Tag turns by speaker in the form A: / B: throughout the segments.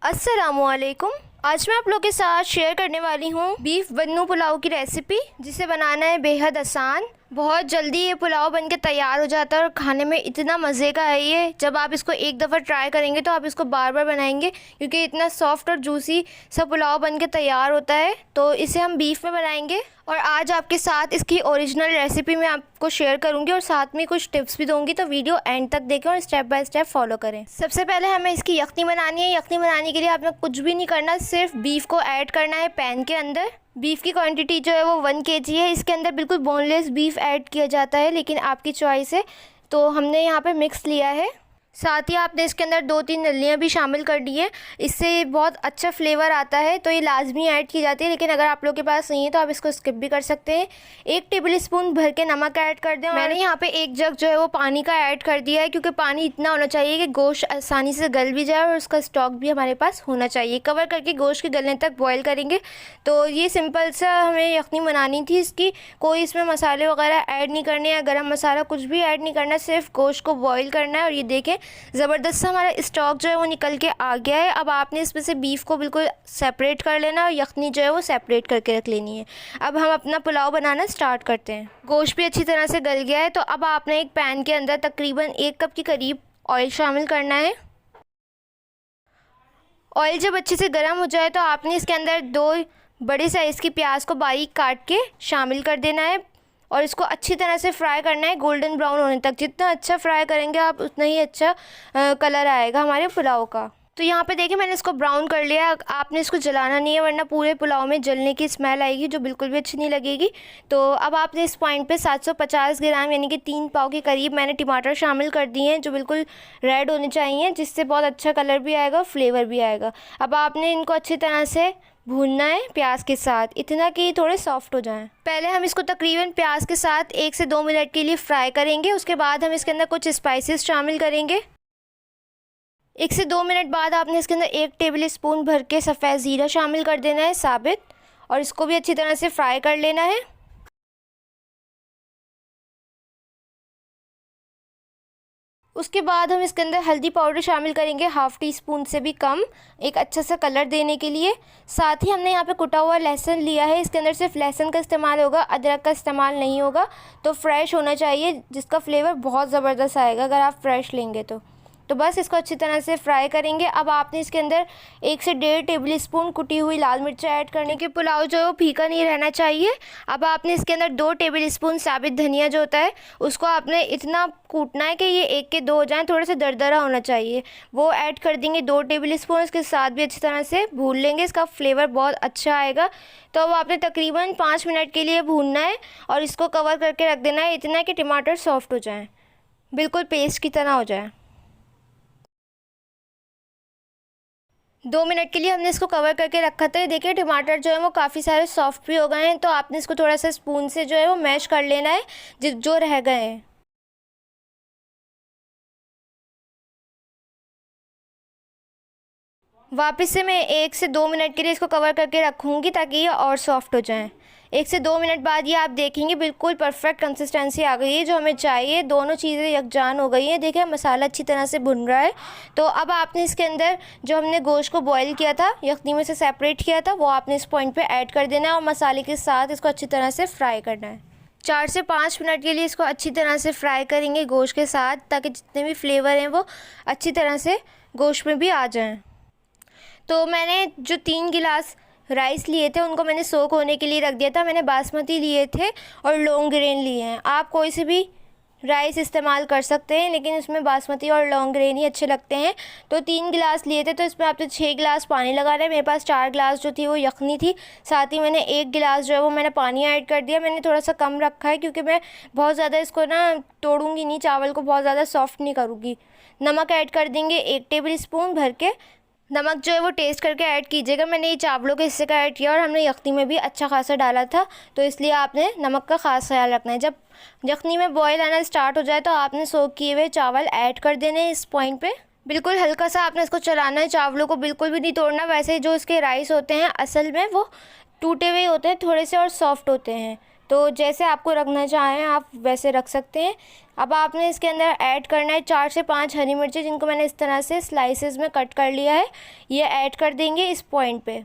A: अस्सलामुअलैकुम। आज मैं आप लोगों के साथ शेयर करने वाली हूँ बीफ बन्नू पुलाव की रेसिपी, जिसे बनाना है बेहद आसान। बहुत जल्दी ये पुलाव बनके तैयार हो जाता है और खाने में इतना मज़े का है ये। जब आप इसको एक दफ़ा ट्राई करेंगे तो आप इसको बार बार बनाएंगे, क्योंकि इतना सॉफ्ट और जूसी सा पुलाव बनके तैयार होता है। तो इसे हम बीफ में बनाएंगे और आज आपके साथ इसकी ओरिजिनल रेसिपी मैं आपको शेयर करूंगी और साथ में कुछ टिप्स भी दूंगी। तो वीडियो एंड तक देखें और स्टेप बाय स्टेप फॉलो करें। सबसे पहले हमें इसकी यखनी बनानी है। यखनी बनाने के लिए आपने कुछ भी नहीं करना, सिर्फ बीफ को ऐड करना है पैन के अंदर। बीफ की क्वांटिटी जो है वो 1 kg है। इसके अंदर बिल्कुल बोनलेस बीफ ऐड किया जाता है, लेकिन आपकी चॉइस है। तो हमने यहाँ पे मिक्स लिया है। साथ ही आपने इसके अंदर 2-3 नलियाँ भी शामिल कर दी है, इससे बहुत अच्छा फ्लेवर आता है। तो ये लाजमी ऐड की जाती है, लेकिन अगर आप लोगों के पास नहीं है तो आप इसको स्किप भी कर सकते हैं। 1 टेबलस्पून भर के नमक ऐड कर दें। मैंने यहाँ पे 1 जग जो है वो पानी का ऐड कर दिया है, क्योंकि पानी इतना होना चाहिए कि गोश्त आसानी से गल भी जाए और उसका स्टॉक भी हमारे पास होना चाहिए। कवर करके गोश्त के गलने तक बॉयल करेंगे। तो ये सिंपल सा हमें यखनी बनानी थी। इसकी कोई इसमें मसाले वगैरह ऐड नहीं करने हैं, गरम मसाला कुछ भी ऐड नहीं करना, सिर्फ गोश्त को बॉयल करना है। और ये देखें ज़बरदस्त हमारा स्टॉक जो है वो निकल के आ गया है। अब आपने इसमें से बीफ को बिल्कुल सेपरेट कर लेना और यखनी जो है वो सेपरेट करके रख लेनी है। अब हम अपना पुलाव बनाना स्टार्ट करते हैं। गोश्त भी अच्छी तरह से गल गया है। तो अब आपने एक पैन के अंदर तकरीबन 1 कप के करीब ऑयल शामिल करना है। ऑयल जब अच्छे से गर्म हो जाए तो आपने इसके अंदर 2 बड़े साइज़ की प्याज को बारीक काट के शामिल कर देना है और इसको अच्छी तरह से फ्राई करना है, गोल्डन ब्राउन होने तक। जितना अच्छा फ्राई करेंगे आप उतना ही अच्छा कलर आएगा हमारे पुलाव का। तो यहाँ पे देखिए मैंने इसको ब्राउन कर लिया। आपने इसको जलाना नहीं है, वरना पूरे पुलाव में जलने की स्मेल आएगी जो बिल्कुल भी अच्छी नहीं लगेगी। तो अब आपने इस पॉइंट पे 750 ग्राम यानी कि 3 पाव के करीब मैंने टमाटर शामिल कर दिए हैं, जो बिल्कुल रेड होने चाहिए, जिससे बहुत अच्छा कलर भी आएगा और फ्लेवर भी आएगा। अब आपने इनको अच्छी तरह से भूनना है प्याज के साथ, इतना कि थोड़े सॉफ्ट हो जाएं। पहले हम इसको तकरीबन प्याज के साथ 1 से 2 मिनट के लिए फ्राई करेंगे। उसके बाद हम इसके अंदर कुछ स्पाइसेस शामिल करेंगे। 1 से 2 मिनट बाद आपने इसके अंदर 1 टेबलस्पून भर के सफ़ेद ज़ीरा शामिल कर देना है साबित, और इसको भी अच्छी तरह से फ्राई कर लेना है। उसके बाद हम इसके अंदर हल्दी पाउडर शामिल करेंगे, 1/2 टीस्पून से भी कम, एक अच्छा सा कलर देने के लिए। साथ ही हमने यहाँ पे कुटा हुआ लहसुन लिया है। इसके अंदर सिर्फ लहसुन का इस्तेमाल होगा, अदरक का इस्तेमाल नहीं होगा। तो फ्रेश होना चाहिए, जिसका फ्लेवर बहुत ज़बरदस्त आएगा अगर आप फ्रेश लेंगे तो बस इसको अच्छी तरह से फ्राई करेंगे। अब आपने इसके अंदर 1 से 1.5 टेबलस्पून कुटी हुई लाल मिर्च ऐड करने के पुलाव जो है वो फीका नहीं रहना चाहिए। अब आपने इसके अंदर 2 टेबलस्पून साबित धनिया जो होता है उसको आपने इतना कूटना है कि ये 1 के 2 हो जाएँ, थोड़ा सा दरदरा होना चाहिए, वो ऐड कर देंगे 2 टेबलस्पून। इसके साथ भी अच्छी तरह से भून लेंगे, इसका फ्लेवर बहुत अच्छा आएगा। तो अब आपने तकरीबन 5 मिनट के लिए भूनना है और इसको कवर करके रख देना है, इतना कि टमाटर सॉफ्ट हो जाएँ, बिल्कुल पेस्ट की तरह हो जाए। 2 मिनट के लिए हमने इसको कवर करके रखा था। देखिए टमाटर जो है वो काफ़ी सारे सॉफ्ट भी हो गए हैं। तो आपने इसको थोड़ा सा स्पून से जो है वो मैश कर लेना है जो रह गए हैं। वापस से मैं 1 से 2 मिनट के लिए इसको कवर करके रखूँगी ताकि ये और सॉफ्ट हो जाएं। 1 से 2 मिनट बाद ये आप देखेंगे बिल्कुल परफेक्ट कंसिस्टेंसी आ गई है जो हमें चाहिए। दोनों चीज़ें यकजान हो गई हैं। देखिए मसाला अच्छी तरह से भुन रहा है। तो अब आपने इसके अंदर जो हमने गोश्त को बॉईल किया था, यखनी में से सेपरेट किया था, वो आपने इस पॉइंट पे ऐड कर देना है और मसाले के साथ इसको अच्छी तरह से फ्राई करना है। 4 से 5 मिनट के लिए इसको अच्छी तरह से फ्राई करेंगे गोश्त के साथ, ताकि जितने भी फ्लेवर हैं वो अच्छी तरह से गोश्त में भी आ जाएँ। तो मैंने जो 3 गिलास राइस लिए थे उनको मैंने सोक होने के लिए रख दिया था। मैंने बासमती लिए थे और लॉन्ग ग्रेन लिए हैं। आप कोई से भी राइस इस्तेमाल कर सकते हैं, लेकिन इसमें बासमती और लॉन्ग ग्रेन ही अच्छे लगते हैं। तो 3 गिलास लिए थे, तो इसमें आपने 6 गिलास पानी लगा रहे हैं। मेरे पास 4 गिलास जो थी वो यखनी थी, साथ ही मैंने 1 गिलास जो है वो मैंने पानी ऐड कर दिया। मैंने थोड़ा सा कम रखा है क्योंकि मैं बहुत ज़्यादा इसको ना तोड़ूंगी नहीं, चावल को बहुत ज़्यादा सॉफ्ट नहीं करूँगी। नमक ऐड कर देंगे 1 टेबलस्पून भर के। नमक जो है वो टेस्ट करके ऐड कीजिएगा। मैंने ये चावलों के हिस्से का ऐड किया और हमने यखनी में भी अच्छा खासा डाला था, तो इसलिए आपने नमक का ख़ास ख्याल रखना है। जब यखनी में बॉयल आना स्टार्ट हो जाए तो आपने सोक किए हुए चावल ऐड कर देने इस पॉइंट पे। बिल्कुल हल्का सा आपने इसको चलाना है, चावलों को बिल्कुल भी नहीं तोड़ना। वैसे जो इसके राइस होते हैं असल में वो टूटे हुए होते हैं थोड़े से और सॉफ्ट होते हैं, तो जैसे आपको रखना चाहें आप वैसे रख सकते हैं। अब आपने इसके अंदर ऐड करना है 4 से 5 हरी मिर्ची, जिनको मैंने इस तरह से स्लाइसेस में कट कर लिया है, ये ऐड कर देंगे इस पॉइंट पे।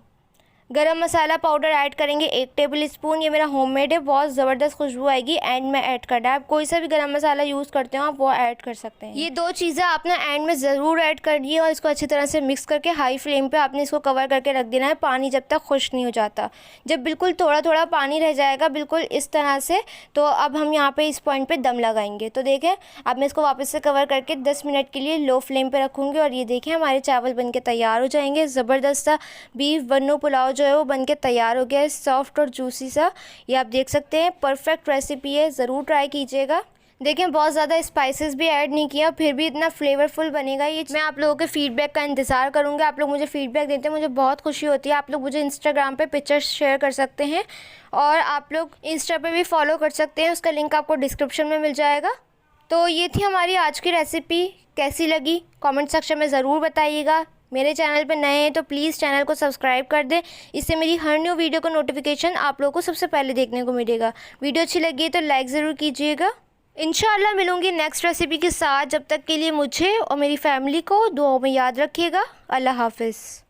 A: गरम मसाला पाउडर ऐड करेंगे 1 टेबल स्पून, ये मेरा होममेड है, बहुत ज़बरदस्त खुशबू आएगी, एंड में ऐड करना है। आप कोई सा भी गरम मसाला यूज़ करते हो आप वो ऐड कर सकते हैं। ये 2 चीज़ें आपने एंड में ज़रूर ऐड करनी है और इसको अच्छी तरह से मिक्स करके हाई फ्लेम पे आपने इसको कवर करके रख देना है, पानी जब तक खुश्क नहीं हो जाता। जब बिल्कुल थोड़ा थोड़ा पानी रह जाएगा बिल्कुल इस तरह से, तो अब हम यहाँ पे इस पॉइंट पे दम लगाएंगे। तो देखें अब मैं इसको वापस से कवर करके 10 मिनट के लिए लो फ्लेम पे रखूँगी और ये देखें हमारे चावल बन के तैयार हो जाएंगे। ज़बरदस्त सा बीफ बन्नू पुलाव जो है वो बन के तैयार हो गया है, सॉफ्ट और जूसी सा। ये आप देख सकते हैं, परफेक्ट रेसिपी है, ज़रूर ट्राई कीजिएगा। देखें बहुत ज़्यादा स्पाइसेस भी ऐड नहीं किया, फिर भी इतना फ्लेवरफुल बनेगा ये। मैं आप लोगों के फीडबैक का इंतज़ार करूँगी, आप लोग मुझे फीडबैक देते हैं, मुझे बहुत खुशी होती है। आप लोग मुझे इंस्टाग्राम पे पिक्चर्स शेयर कर सकते हैं और आप लोग इंस्टा पे भी फॉलो कर सकते हैं, उसका लिंक आपको डिस्क्रिप्शन में मिल जाएगा। तो ये थी हमारी आज की रेसिपी, कैसी लगी कमेंट सेक्शन में ज़रूर बताइएगा। मेरे चैनल पे नए हैं तो प्लीज़ चैनल को सब्सक्राइब कर दें, इससे मेरी हर न्यू वीडियो का नोटिफिकेशन आप लोगों को सबसे पहले देखने को मिलेगा। वीडियो अच्छी लगी तो लाइक ज़रूर कीजिएगा। इंशाल्लाह मिलूँगी नेक्स्ट रेसिपी के साथ, जब तक के लिए मुझे और मेरी फैमिली को दुआओं में याद रखिएगा। अल्लाह हाफ़िज़।